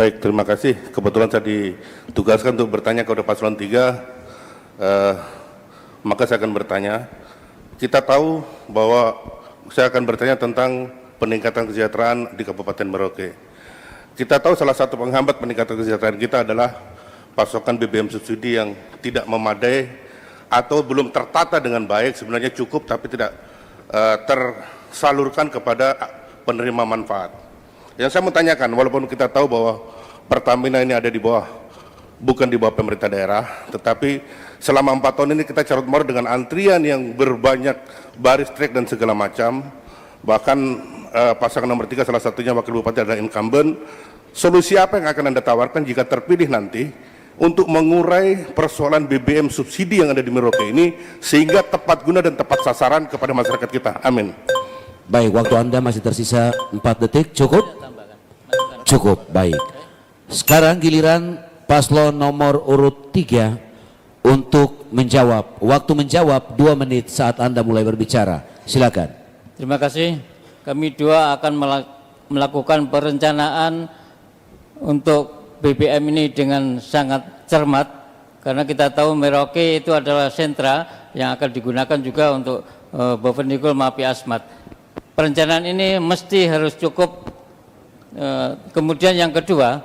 Baik, terima kasih. Kebetulan saya ditugaskan untuk bertanya kepada paslon 3, maka saya akan bertanya. Kita tahu bahwa saya akan bertanya tentang peningkatan kesejahteraan di Kabupaten Merauke. Kita tahu salah satu penghambat peningkatan kesejahteraan kita adalah pasokan BBM subsidi yang tidak memadai atau belum tertata dengan baik, sebenarnya cukup tapi tidak tersalurkan kepada penerima manfaat. Yang saya mau tanyakan, walaupun kita tahu bahwa Pertamina ini ada di bawah, bukan di bawah pemerintah daerah, tetapi selama 4 tahun ini kita carut marut dengan antrian yang berbanyak baris trek dan segala macam. Bahkan pasangan nomor 3 salah satunya Wakil Bupati adalah incumbent. Solusi apa yang akan Anda tawarkan jika terpilih nanti untuk mengurai persoalan BBM subsidi yang ada di Merauke ini sehingga tepat guna dan tepat sasaran kepada masyarakat kita? Amin. Baik, waktu Anda masih tersisa 4 detik. Cukup? Cukup, baik. Sekarang giliran paslon nomor urut 3 untuk menjawab. Waktu menjawab 2 menit saat Anda mulai berbicara. Silakan. Terima kasih. Kami dua akan melakukan perencanaan untuk BBM ini dengan sangat cermat, karena kita tahu Merauke itu adalah sentra yang akan digunakan juga untuk Bovendigul Mapi Asmat. Perencanaan ini mesti harus cukup. Kemudian yang kedua,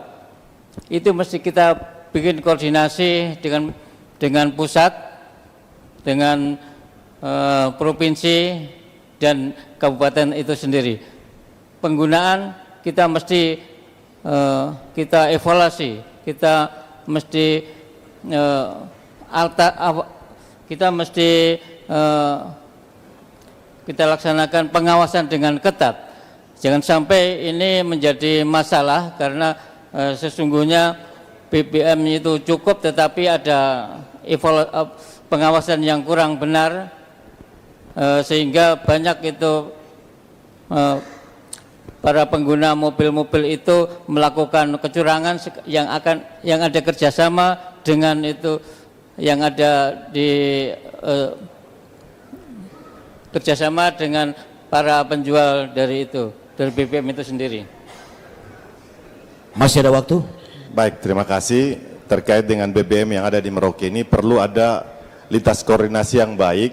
itu mesti kita bikin koordinasi dengan pusat, dengan provinsi dan kabupaten itu sendiri. Penggunaan kita mesti kita evaluasi, kita mesti kita laksanakan pengawasan dengan ketat. Jangan sampai ini menjadi masalah karena sesungguhnya BBM itu cukup tetapi ada pengawasan yang kurang benar, sehingga banyak itu para pengguna mobil-mobil itu melakukan kecurangan yang ada kerjasama dengan itu yang ada di kerjasama dengan para penjual dari BBM itu sendiri. Masih ada waktu? Baik, terima kasih. Terkait dengan BBM yang ada di Merauke ini perlu ada lintas koordinasi yang baik,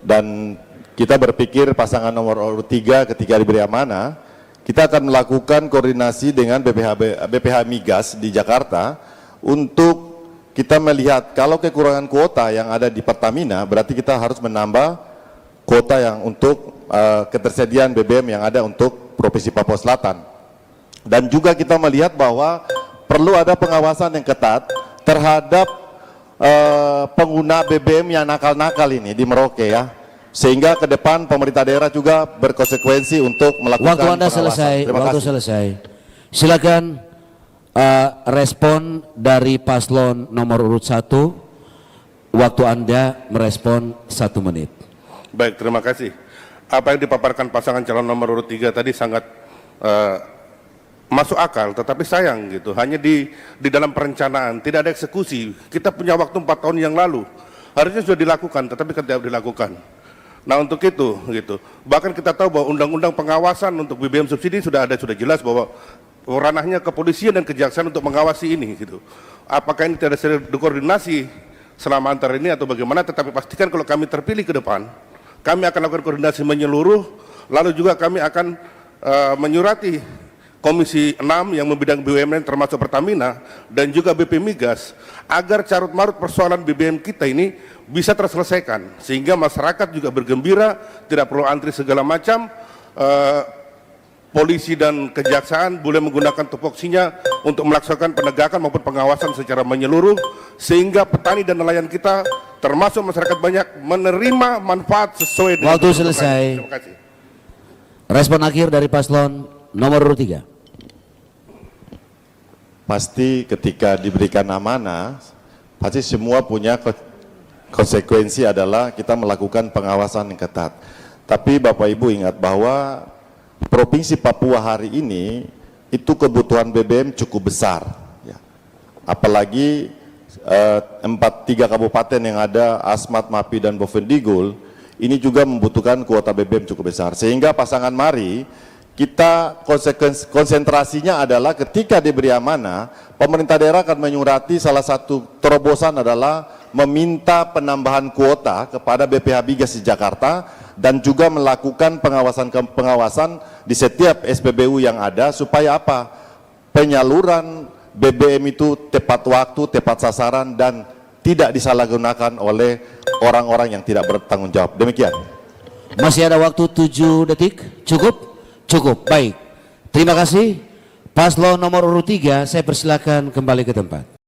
dan kita berpikir pasangan nomor urut 3 ketika diberi amanah, kita akan melakukan koordinasi dengan BPH Migas di Jakarta untuk kita melihat kalau kekurangan kuota yang ada di Pertamina, berarti kita harus menambah kuota yang untuk ketersediaan BBM yang ada untuk Provinsi Papua Selatan. Dan juga kita melihat bahwa perlu ada pengawasan yang ketat terhadap pengguna BBM yang nakal-nakal ini di Merauke ya. Sehingga ke depan pemerintah daerah juga berkonsekuensi untuk melakukan waktu Anda pengawasan. selesai. Terima Waktu kasih. selesai. Silakan respon dari paslon nomor urut 1. Waktu Anda merespon 1 menit. Baik, terima kasih. Apa yang dipaparkan pasangan calon nomor urut 3 tadi sangat masuk akal, tetapi sayang gitu, hanya di dalam perencanaan, tidak ada eksekusi. Kita punya waktu 4 tahun yang lalu, harusnya sudah dilakukan, tetapi tidak dilakukan. Nah untuk itu, gitu. Bahkan kita tahu bahwa undang-undang pengawasan untuk BBM subsidi sudah jelas bahwa ranahnya kepolisian dan kejaksaan untuk mengawasi ini, gitu. Apakah ini tidak ada koordinasi selama antara ini atau bagaimana? Tetapi pastikan kalau kami terpilih ke depan, kami akan lakukan koordinasi menyeluruh, lalu juga kami akan menyurati Komisi 6 yang membidang BUMN termasuk Pertamina dan juga BP Migas agar carut marut persoalan BBM kita ini bisa terselesaikan sehingga masyarakat juga bergembira, tidak perlu antri segala macam. Polisi dan kejaksaan boleh menggunakan tupoksinya untuk melaksanakan penegakan maupun pengawasan secara menyeluruh sehingga petani dan nelayan kita termasuk masyarakat banyak menerima manfaat sesuai dengan waktu selesai. Terima kasih. Respon akhir dari paslon nomor urut 3. Pasti ketika diberikan amanah, pasti semua punya konsekuensi adalah kita melakukan pengawasan yang ketat. Tapi Bapak Ibu ingat bahwa Provinsi Papua hari ini itu kebutuhan BBM cukup besar. Ya. Apalagi 3 kabupaten yang ada, Asmat, Mapi, dan Bovendigul, ini juga membutuhkan kuota BBM cukup besar. Sehingga pasangan Mari, kita konsentrasinya adalah ketika diberi amanah, pemerintah daerah akan menyurati salah satu terobosan adalah meminta penambahan kuota kepada BPH Bigas di Jakarta dan juga melakukan pengawasan di setiap SPBU yang ada supaya apa? Penyaluran BBM itu tepat waktu, tepat sasaran dan tidak disalahgunakan oleh orang-orang yang tidak bertanggung jawab. Demikian. Masih ada waktu 7 detik. Cukup? Cukup. Baik. Terima kasih. Paslon nomor urut 3, saya persilakan kembali ke tempat.